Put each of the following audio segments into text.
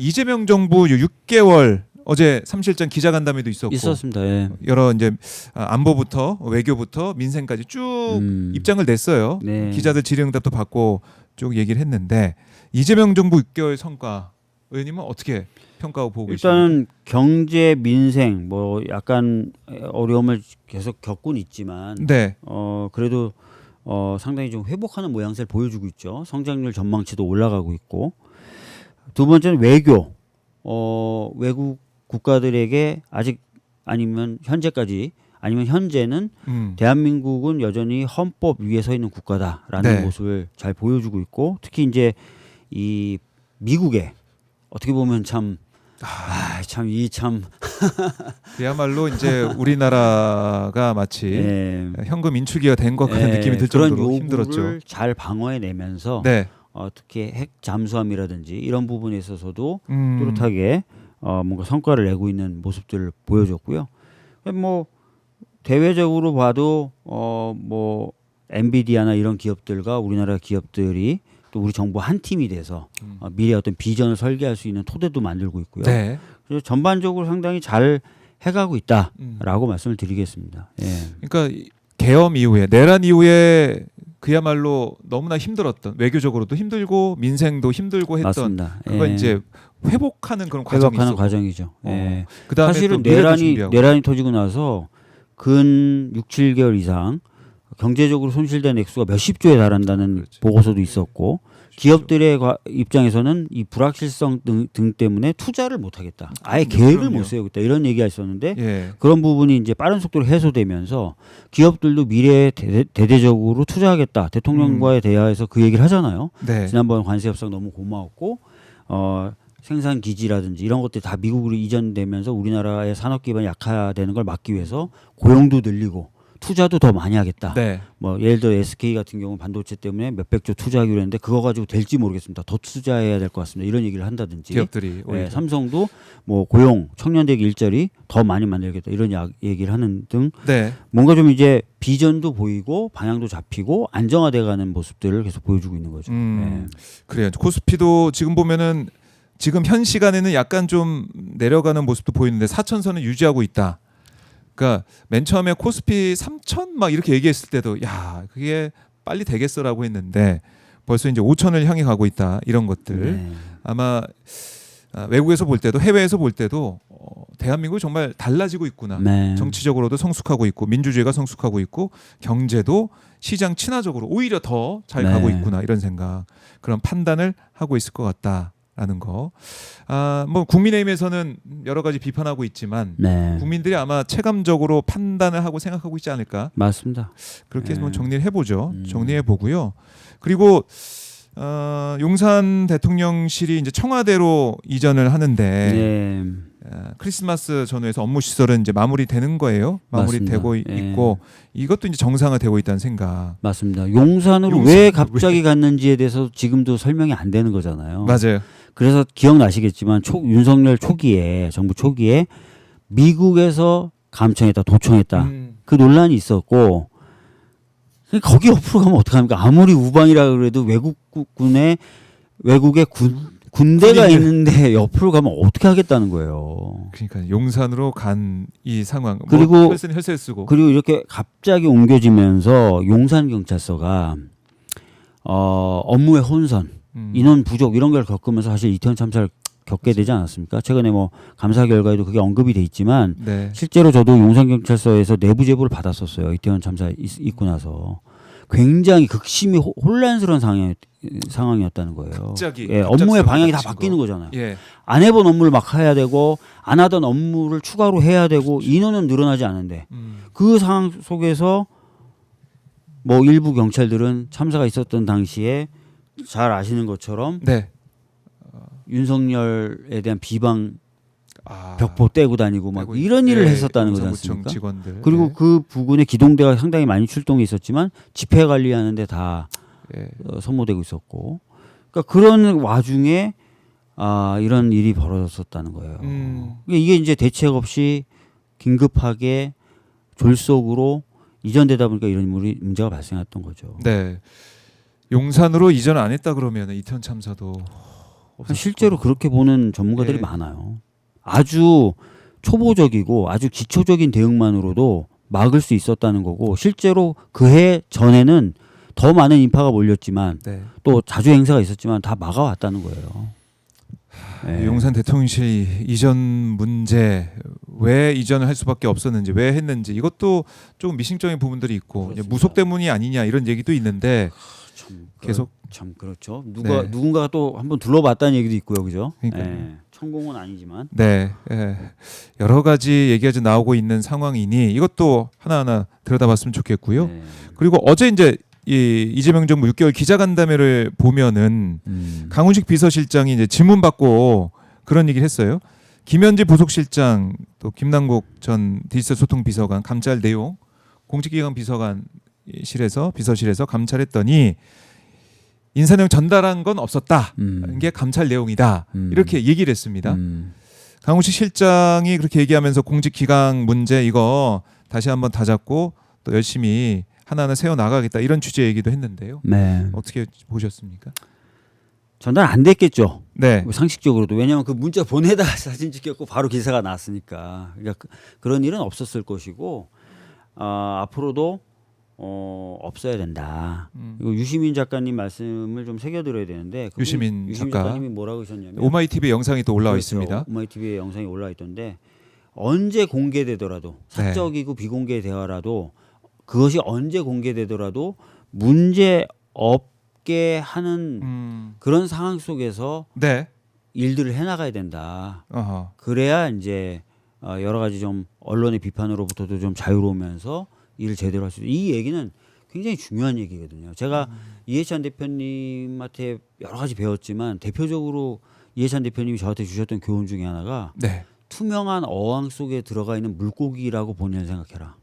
이재명 정부 6개월 어제 3실장 기자간담회도 있었습니다. 예. 여러 이제 안보부터 외교부터 민생까지 쭉 입장을 냈어요. 네. 기자들 질의응답도 받고 쭉 얘기를 했는데 이재명 정부 6개월 성과 의원님은 어떻게 평가하고 보고 계십니까? 일단 경제 민생 뭐 약간 어려움을 계속 겪고는 있지만 네. 그래도 상당히 좀 회복하는 모양새를 보여주고 있죠. 성장률 전망치도 올라가고 있고. 두 번째는 외교. 외국 국가들에게 아직 아니면 현재까지 아니면 현재는 대한민국은 여전히 헌법 위에 서 있는 국가다라는 네. 모습을 잘 보여주고 있고, 특히 이제 이 미국에 어떻게 보면 참 그야말로 이제 우리나라가 마치 예, 현금 인출기가 된 것 같은 느낌이 들 그런 정도로 요구를 힘들었죠. 잘 방어해내면서 네. 특히 핵 잠수함이라든지 이런 부분에 있어서도 음. 또렷하게 뭔가 성과를 내고 있는 모습들을 보여줬고요. 뭐 대외적으로 봐도 뭐 엔비디아나 이런 기업들과 우리나라 기업들이 또 우리 정부 한 팀이 돼서 미래 어떤 비전을 설계할 수 있는 토대도 만들고 있고요. 네. 그래서 전반적으로 상당히 잘 해가고 있다라고 말씀을 드리겠습니다. 예. 그러니까 계엄 이후에 내란 이후에 그야말로 너무나 힘들었던 외교적으로도 힘들고 민생도 힘들고 했던 맞습니다. 그거 예. 이제 회복하는 그런 과정이 회복하는 있었고. 과정이죠. 예. 그다음에 사실은 또 미래도 준비하고. 내란이 터지고 나서 근 6, 7개월 이상 경제적으로 손실된 액수가 몇십 조에 달한다는 그렇지. 보고서도 있었고, 기업들의 입장에서는 이 불확실성 등 때문에 투자를 못 하겠다. 아예 계획을 그럼요. 못 세우겠다. 이런 얘기가 있었는데 예. 그런 부분이 이제 빠른 속도로 해소되면서 기업들도 미래에 대대적으로 투자하겠다. 대통령과의 대화에서 그 얘기를 하잖아요. 네. 지난번 관세 협상 너무 고마웠고 생산 기지라든지 이런 것들이 다 미국으로 이전되면서 우리나라의 산업 기반이 약화되는 걸 막기 위해서 고용도 늘리고 투자도 더 많이 하겠다. 네. 뭐 예를 들어 SK 같은 경우 반도체 때문에 몇백조 투자하기로 했는데 그거 가지고 될지 모르겠습니다. 더 투자해야 될 것 같습니다. 이런 얘기를 한다든지. 기업들이 오히려. 삼성도 뭐 고용, 청년들 일자리 더 많이 만들겠다. 이런 얘기를 하는 등 네. 뭔가 좀 이제 비전도 보이고 방향도 잡히고 안정화돼가는 모습들을 계속 보여주고 있는 거죠. 그래요. 코스피도 지금 보면은 지금 현 시간에는 약간 좀 내려가는 모습도 보이는데 4천선은 유지하고 있다. 그러니까 맨 처음에 코스피 3천 막 이렇게 얘기했을 때도 야 그게 빨리 되겠어라고 했는데 벌써 이제 5천을 향해 가고 있다. 이런 것들 아마 외국에서 볼 때도 해외에서 볼 때도 대한민국이 정말 달라지고 있구나. 네. 정치적으로도 성숙하고 있고 민주주의가 성숙하고 있고 경제도 시장 친화적으로 오히려 더 잘 네. 가고 있구나 이런 생각, 그런 판단을 하고 있을 것 같다라는 거. 뭐 국민의힘에서는 여러 가지 비판하고 있지만 네. 국민들이 아마 체감적으로 판단을 하고 생각하고 있지 않을까. 맞습니다. 그렇게 해서 네. 정리를 해보죠. 정리해 보고요. 그리고 용산 대통령실이 이제 청와대로 이전을 하는데 네. 크리스마스 전후에서 업무 시설은 이제 마무리되는 거예요. 마무리되고 맞습니다. 있고 이것도 이제 정상화되고 있다는 생각. 맞습니다. 용산으로 왜 갑자기 갔는지에 대해서 지금도 설명이 안 되는 거잖아요. 맞아요. 그래서 기억나시겠지만 윤석열 초기에 정부 초기에 미국에서 감청했다, 도청했다 그 논란이 있었고, 거기 옆으로 가면 어떡합니까? 아무리 우방이라 그래도 외국의 군대가 있는데 옆으로 가면 어떻게 하겠다는 거예요. 그러니까 용산으로 간 이 상황. 그리고 뭐 혈세 쓰고. 그리고 이렇게 갑자기 옮겨지면서 용산 경찰서가 업무의 혼선, 인원 부족 이런 걸 겪으면서 사실 이태원 참사를 겪게 되지 않았습니까? 최근에 뭐 감사 결과에도 그게 언급이 돼 있지만 네. 실제로 저도 용산 경찰서에서 내부 제보를 받았었어요. 이태원 참사 있고 나서 굉장히 극심히 혼란스러운 상황이었다는 거예요. 갑자기 업무의 방향이 다 닥친 바뀌는 거. 거잖아요. 예. 안 해본 업무를 막 해야 되고 안 하던 업무를 추가로 해야 되고 인원은 늘어나지 않은데 그 상황 속에서 뭐 일부 경찰들은 참사가 있었던 당시에 잘 아시는 것처럼 네. 윤석열에 대한 비방 벽보 떼고 다니고 막 이런 일을 했었다는 거지 않습니까? 직원들. 그리고 그 부근에 기동대가 상당히 많이 출동해 있었지만 집회 관리하는데 다 소모되고 있었고, 그러니까 그런 와중에 이런 일이 벌어졌었다는 거예요. 이게 이제 대책 없이 긴급하게 졸속으로 이전되다 보니까 이런 문제가 발생했던 거죠. 네. 용산으로 이전 안 했다 그러면 이태원 참사도 실제로 그렇게 보는 전문가들이 예. 많아요. 아주 초보적이고 아주 기초적인 대응만으로도 막을 수 있었다는 거고 실제로 그해 전에는 더 많은 인파가 몰렸지만 네. 또 자주 행사가 있었지만 다 막아왔다는 거예요. 예. 용산 대통령실 이전 문제 왜 이전을 할 수밖에 없었는지 왜 했는지 이것도 조금 미심적인 부분들이 있고 이제 그렇습니다. 무속 때문이 아니냐 이런 얘기도 있는데 참, 계속 참 그렇죠. 네. 누군가가 또 한번 둘러봤다는 얘기도 있고요, 그죠? 그러니까요. 예. 천공은 아니지만. 네, 예. 여러 가지 얘기가 지금 나오고 있는 상황이니 이것도 하나하나 들여다봤으면 좋겠고요. 네. 그리고 어제 이제 이 이재명 정부 6개월 기자간담회를 보면은 강훈식 비서실장이 이제 질문 받고 그런 얘기를 했어요. 김현지 부속실장 또 김남국 전 디지털 소통 비서관 감찰 내용 공직기관 비서실에서 감찰했더니 인사 내용 전달한 건 없었다. 이게 감찰 내용이다. 이렇게 얘기를 했습니다. 강훈식 실장이 그렇게 얘기하면서 공직기강 문제 이거 다시 한번 다잡고 또 열심히 하나하나 세워 나가겠다 이런 취지의 얘기도 했는데요. 네. 어떻게 보셨습니까? 전달 안 됐겠죠. 네, 상식적으로도 왜냐하면 그 문자 보내다 사진 찍혔고 바로 기사가 났으니까 그러니까 그런 일은 없었을 것이고 앞으로도 없어야 된다. 이거 유시민 작가님 말씀을 좀 새겨들어야 되는데 유시민 작가님이 뭐라고 하셨냐면 오마이TV 영상이 또 올라와 그렇죠. 있습니다. 오마이TV에 영상이 올라와 있던데 언제 공개되더라도 네. 사적이고 비공개 대화라도 그것이 언제 공개되더라도 문제 없게 하는 그런 상황 속에서 네, 일들을 해나가야 된다. 어허. 그래야 이제 여러 가지 좀 언론의 비판으로부터도 좀 자유로우면서 일을 제대로 할 수 있다. 이 얘기는 굉장히 중요한 얘기거든요. 제가 이해찬 대표님한테 여러 가지 배웠지만 대표적으로 이해찬 대표님이 저한테 주셨던 교훈 중에 하나가 네, 투명한 어항 속에 들어가 있는 물고기라고 본연 생각해라.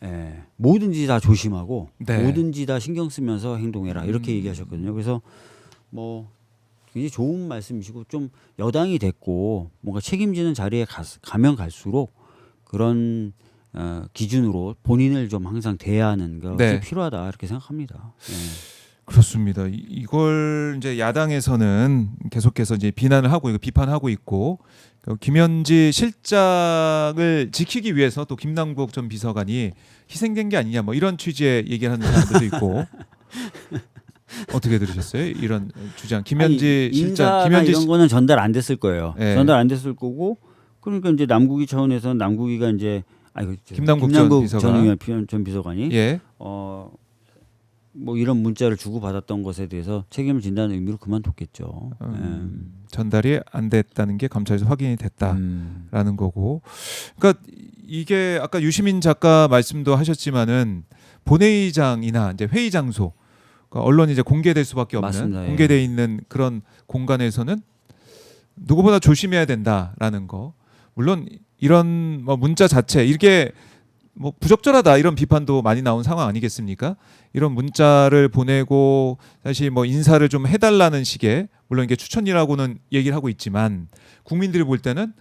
예, 뭐든지 다 조심하고 네. 뭐든지 다 신경 쓰면서 행동해라 이렇게 얘기하셨거든요. 그래서 뭐 굉장히 좋은 말씀이시고 좀 여당이 됐고 뭔가 책임지는 자리에 가면 갈수록 그런 기준으로 본인을 좀 항상 대하는 것이 네. 필요하다 이렇게 생각합니다. 예. 그렇습니다. 이걸 이제 야당에서는 계속해서 이제 비난을 하고 이거 비판하고 있고 김현지 실장을 지키기 위해서 또 김남국 전 비서관이 희생된 게 아니냐 뭐 이런 취지의 얘기를 하는 사람들도 있고 어떻게 들으셨어요? 이런 주장 김현지 아니, 실장 인사나 김현지 이런 거는 전달 안 됐을 거예요. 네. 전달 안 됐을 거고 그러니까 이제 남국이 차원에서는 남국이가 이제 김남국 전 비서관이 예. 뭐 이런 문자를 주고 받았던 것에 대해서 책임을 진다는 의미로 그만뒀겠죠. 전달이 안 됐다는 게 감찰에서 확인이 됐다라는 거고. 그러니까 이게 아까 유시민 작가 말씀도 하셨지만은 본회의장이나 이제 회의 장소, 그러니까 언론이 이제 공개될 수밖에 없는 맞습니다. 예. 공개돼 있는 그런 공간에서는 누구보다 조심해야 된다라는 거. 물론 이런 뭐 문자 자체 이게 뭐 부적절하다 이런 비판도 많이 나온 상황 아니겠습니까? 이런 문자를 보내고 사실 뭐 인사를 좀 해달라는 식의 물론 이게 추천이라고는 얘기를 하고 있지만 국민들이 볼 때는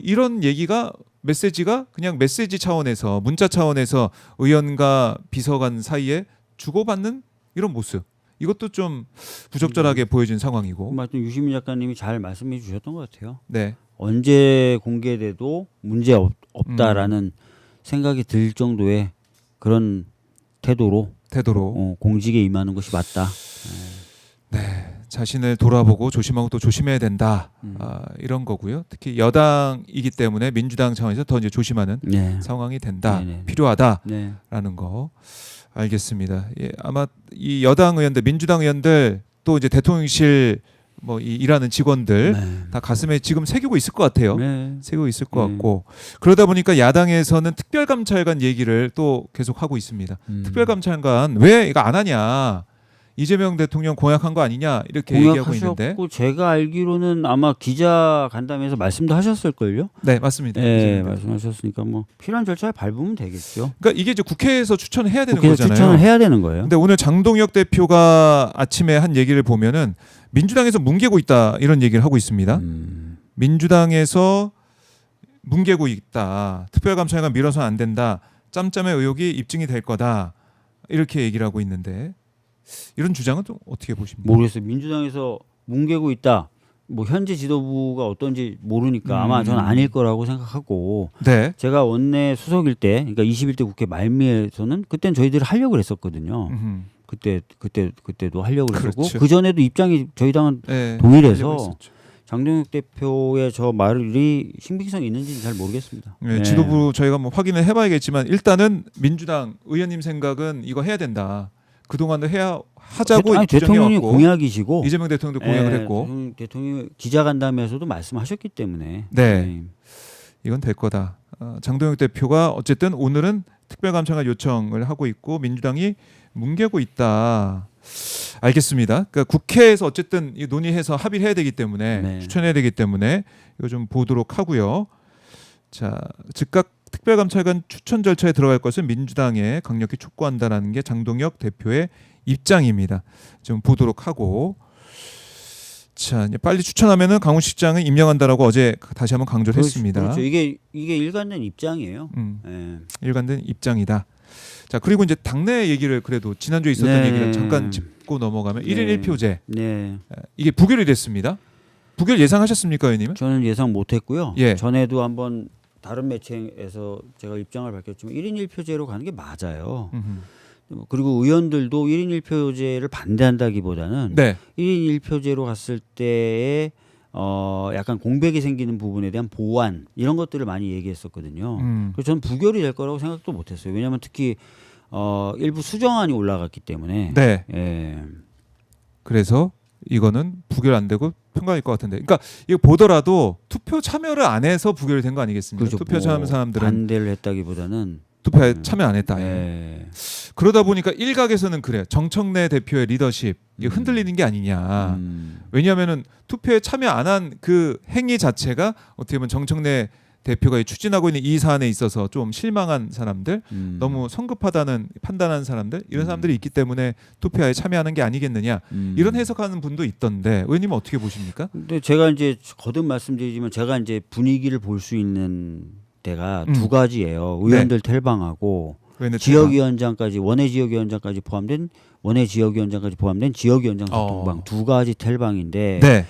이런 얘기가 메시지가 그냥 메시지 차원에서 문자 차원에서 의원과 비서관 사이에 주고받는 이런 모습 이것도 좀 부적절하게 보여진 상황이고. 말씀 유시민 작가님이 잘 말씀해 주셨던 것 같아요. 네. 언제 공개돼도 문제 없다라는 생각이 들 정도의 그런 태도로 공직에 임하는 것이 맞다. 네, 자신을 돌아보고 조심하고 또 조심해야 된다. 이런 거고요. 특히 여당이기 때문에 민주당 차원에서 더 이제 조심하는 네. 상황이 된다. 네네. 필요하다라는 네. 거 알겠습니다. 예, 아마 이 여당 의원들, 민주당 의원들 또 이제 대통령실 뭐 이 일하는 직원들 네. 다 가슴에 지금 새기고 있을 것 같아요. 네. 새기고 있을 것 같고 그러다 보니까 야당에서는 특별감찰관 얘기를 또 계속 하고 있습니다. 특별감찰관 왜 이거 안 하냐? 이재명 대통령 공약한 거 아니냐 이렇게 얘기하고 있는데. 공약하셨고 제가 알기로는 아마 기자 간담회에서 말씀도 하셨을걸요. 네, 맞습니다. 네, 말씀하셨으니까 뭐 필요한 절차에 밟으면 되겠죠. 그러니까 이게 이제 국회에서 추천해야 되는 국회에서 거잖아요. 추천을 해야 되는 거예요. 근데 오늘 장동혁 대표가 아침에 한 얘기를 보면은 민주당에서 뭉개고 있다 이런 얘기를 하고 있습니다. 민주당에서 뭉개고 있다. 특별감찰관 밀어서는 안 된다. 짬짬의 의혹이 입증이 될 거다. 이렇게 얘기를 하고 있는데 이런 주장은 좀 어떻게 보십니까? 모르겠어요. 민주당에서 뭉개고 있다. 뭐 현재 지도부가 어떤지 모르니까 아마 저는 아닐 거라고 생각하고 네. 제가 원내 수석일 때 그러니까 21대 국회 말미에서는 그땐 저희들이 하려고 했었거든요. 그때도 하려고 그랬고 그렇죠. 그 전에도 입장이 저희 당은 네. 동일해서 하려고 했었죠. 장동혁 대표의 저 말이 신빙성이 있는지는 잘 모르겠습니다. 네, 지도부 저희가 뭐 확인을 해봐야겠지만 일단은 민주당 의원님 생각은 이거 해야 된다. 그동안도 하자고 아니, 대통령이 주장해왔고 공약이시고 이재명 대통령도 공약을 했고 대통령이 기자간담회에서도 말씀하셨기 때문에 네. 이건 될 거다. 장동혁 대표가 어쨌든 오늘은 특별감찰관 요청을 하고 있고 민주당이 뭉개고 있다. 알겠습니다. 그러니까 국회에서 어쨌든 이 논의해서 합의를 해야 되기 때문에 네. 추천해야 되기 때문에 이거 좀 보도록 하고요. 자, 즉각 특별감찰관 추천 절차에 들어갈 것은 민주당에 강력히 촉구한다라는 게 장동혁 대표의 입장입니다. 좀 보도록 하고 자, 이제 빨리 추천하면은 강훈시장을 임명한다라고 어제 다시 한번 강조를 했습니다. 그렇죠. 이게 일관된 입장이에요. 일관된 입장이다. 자, 그리고 이제 당내 얘기를 그래도 지난주에 있었던 네. 얘기를 잠깐 짚고 넘어가면 1인 1표제 네. 이게 부결이 됐습니다. 부결 예상하셨습니까, 의원님은? 저는 예상 못했고요. 예. 전에도 한번 다른 매체에서 제가 입장을 밝혔지만 1인 1표제로 가는 게 맞아요. 그리고 의원들도 1인 1표제를 반대한다기보다는 네. 1인 1표제로 갔을 때에 약간 공백이 생기는 부분에 대한 보완 이런 것들을 많이 얘기했었거든요. 그래서 저는 부결이 될 거라고 생각도 못했어요. 왜냐하면 특히 일부 수정안이 올라갔기 때문에. 네. 예. 그래서 이거는 부결 안 되고 평가일 것 같은데. 그러니까 이거 보더라도 투표 참여를 안 해서 부결이 된 거 아니겠습니까? 그렇죠. 투표 참여한 사람들은 반대를 했다기보다는 투표에 참여 안 했다. 예. 그러다 보니까 일각에서는 그래. 정청래 대표의 리더십 이게 흔들리는 게 아니냐. 왜냐하면은 투표에 참여 안 한 그 행위 자체가 어떻게 보면 정청래 대표가 추진하고 있는 이 사안에 있어서 좀 실망한 사람들, 너무 성급하다는 판단한 사람들 이런 사람들이 있기 때문에 투표에 참여하는 게 아니겠느냐 이런 해석하는 분도 있던데 의원님은 어떻게 보십니까? 근데 제가 이제 거듭 말씀드리지만 제가 이제 분위기를 볼 수 있는 데가 두 가지예요. 의원들 탈방하고 지역위원장까지 원외 지역위원장까지 포함된 지역위원장 소통방 두 가지 탈방인데 네.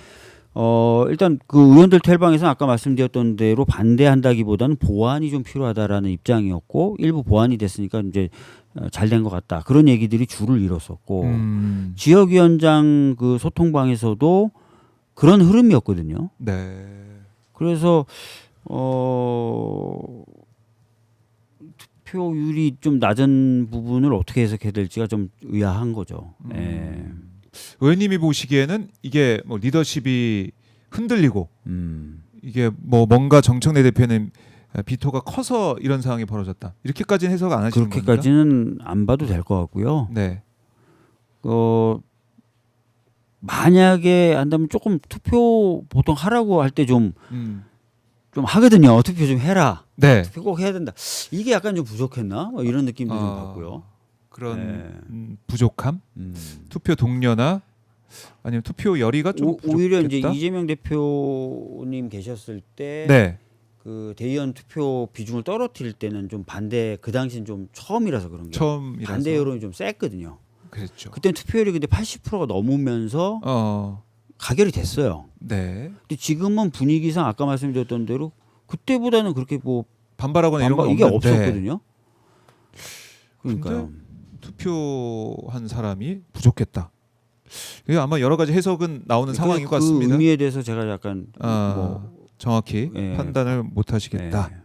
일단 그 의원들 탈방에서는 아까 말씀드렸던 대로 반대한다기보다는 보완이 좀 필요하다라는 입장이었고 일부 보완이 됐으니까 이제 잘 된 것 같다 그런 얘기들이 줄을 이뤘었고 지역위원장 그 소통방에서도 그런 흐름이었거든요. 네. 그래서 투표율이 좀 낮은 부분을 어떻게 해석해야 될지가 좀 의아한 거죠. 의원님이 보시기에는 이게 뭐 리더십이 흔들리고 이게 뭐 뭔가 정청래 대표는 비토가 커서 이런 상황이 벌어졌다. 이렇게까지는 해석 안 하시는 겁니까? 그렇게까지는 안 봐도 될 것 같고요. 네. 만약에 한다면 조금 투표 보통 하라고 할 때 좀 하거든요. 투표 좀 해라. 네. 투표 꼭 해야 된다. 이게 약간 좀 부족했나? 뭐 이런 느낌도 좀 받고요. 그런 부족함, 투표 동료나 아니면 투표 열의가 좀 부족했다. 오히려 이제 이재명 대표님 계셨을 때 네. 그 대의원 투표 비중을 떨어뜨릴 때는 좀 반대 그 당시는 좀 처음이라서 그런 게 처음이라서 반대 여론이 좀 셌거든요. 그랬죠. 그때 투표율이 근데 80%가 넘으면서 가결이 됐어요. 네. 근데 지금은 분위기상 아까 말씀드렸던 대로 그때보다는 그렇게 뭐 반발하거나 이런 건 이게 없는데. 없었거든요. 그러니까요. 투표한 사람이 부족했다. 이게 아마 여러 가지 해석은 나오는 상황인 것 같습니다. 그 의미에 대해서 제가 약간 정확히 판단을 못 하시겠다. 예.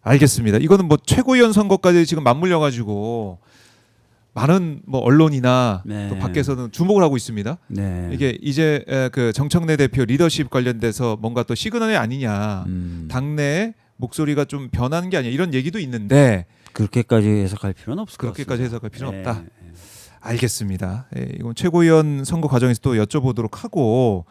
알겠습니다. 이거는 뭐 최고위원 선거까지 지금 맞물려 가지고 많은 뭐 언론이나 또 밖에서는 주목을 하고 있습니다. 네. 이게 이제 그 정청래 대표 리더십 관련돼서 뭔가 또 시그널이 아니냐, 당내에 목소리가 좀 변하는 게 아니냐 이런 얘기도 있는데 그렇게까지 해석할 필요는 없을 것 같습니다. 그렇게까지 해석할 필요는 없다. 알겠습니다. 이건 최고위원 선거 과정에서 또 여쭤보도록 하고